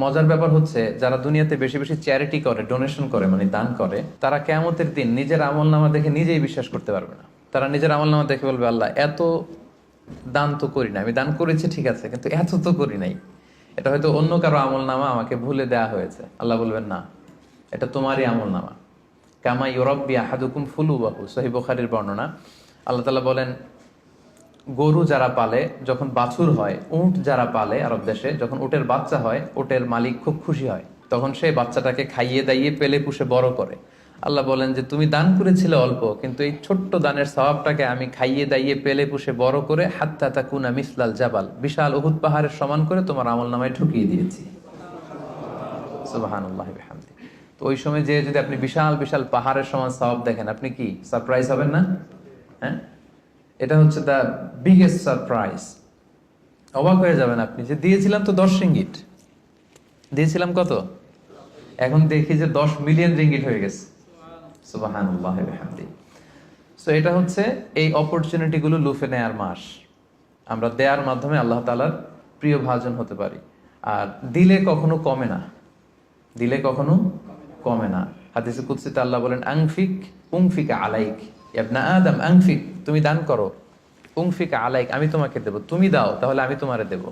মজার ব্যাপার হচ্ছে যারা দুনিয়াতে বেশি বেশি চ্যারিটি করে, ডোনেশন করে, মানে দান করে, তারা কিয়ামতের দিন নিজের আমল নামা দেখে নিজেই বিশ্বাস করতে পারবে না। তারা নিজের আমল নামা দেখে বলবে, আল্লাহ এত দান তো করি না, আমি দান করেছি ঠিক আছে, কিন্তু এত তো করি নাই, এটা হয়তো অন্য কারো আমল নামা, আমাকে ভুলে দেওয়া হয়েছে। আল্লাহ বলবেন না, এটা তোমারই আমল নামা। কামা ইউরব্বি আহাদুকুম ফুলুবাহু, সহিহ বুখারীর বর্ণনা। আল্লাহ তাআলা বলেন, গরু যারা পালে যখন বাছুর হয়, উট যারা পালে আরব দেশে যখন উটের বাচ্চা হয়, উটের মালিক খুব খুশি হয়, তখন সেই বাচ্চাটাকে খাইয়ে দাইয়ে পেলে পুষে বড় করে। আল্লাহ বলেন যে তুমি দান করেছিলে অল্প, কিন্তু এই ছোট্ট দানের সওয়াবটাকে আমি খাইয়ে দাইয়ে পেলে পুষে বড় করে হাত্তা তাকুনা মিসলাল জাবাল, বিশাল উহুদ পাহাড়ের সমান করে তোমার আমল নামায় ঢুকিয়ে দিয়েছি। সুবহানাল্লাহি ওয়া বিহামদিহি। তো ওই সময় যে যদি আপনি বিশাল বিশাল পাহাড়ের সমান সওয়াব দেখেন, আপনি কি সারপ্রাইজ হবেন না? হ্যাঁ, এটা হচ্ছে দ্য বিগেস্ট সারপ্রাইজ। অবাক হয়ে যাবেন আপনি যে দিয়েছিলাম তো 10 রিঙ্গিট, দিয়েছিলাম কত, এখন দেখি যে 10 মিলিয়ন রিঙ্গিট হয়ে গেছে। সুবহানাল্লাহ ওয়া বিহামদিহি। সো এটা হচ্ছে এই অপরচুনিটি গুলো লুফে নেয়ার মাস। আমরা দেওয়ার মাধ্যমে আল্লাহ তাআলার প্রিয় ভাজন হতে পারি। আর দিলে কখনো কমে না, দিলে কখনো কমে না। হাদিসে কুদসিতে আল্লাহ বলেন, আনফিক উনফিক আলাইক, ইবনা আদম আনফিক, তুমি দান করো, উনফিক আলাইক, আমি তোমাকে দেব, তুমি দাও তাহলে আমি তোমারে দেব।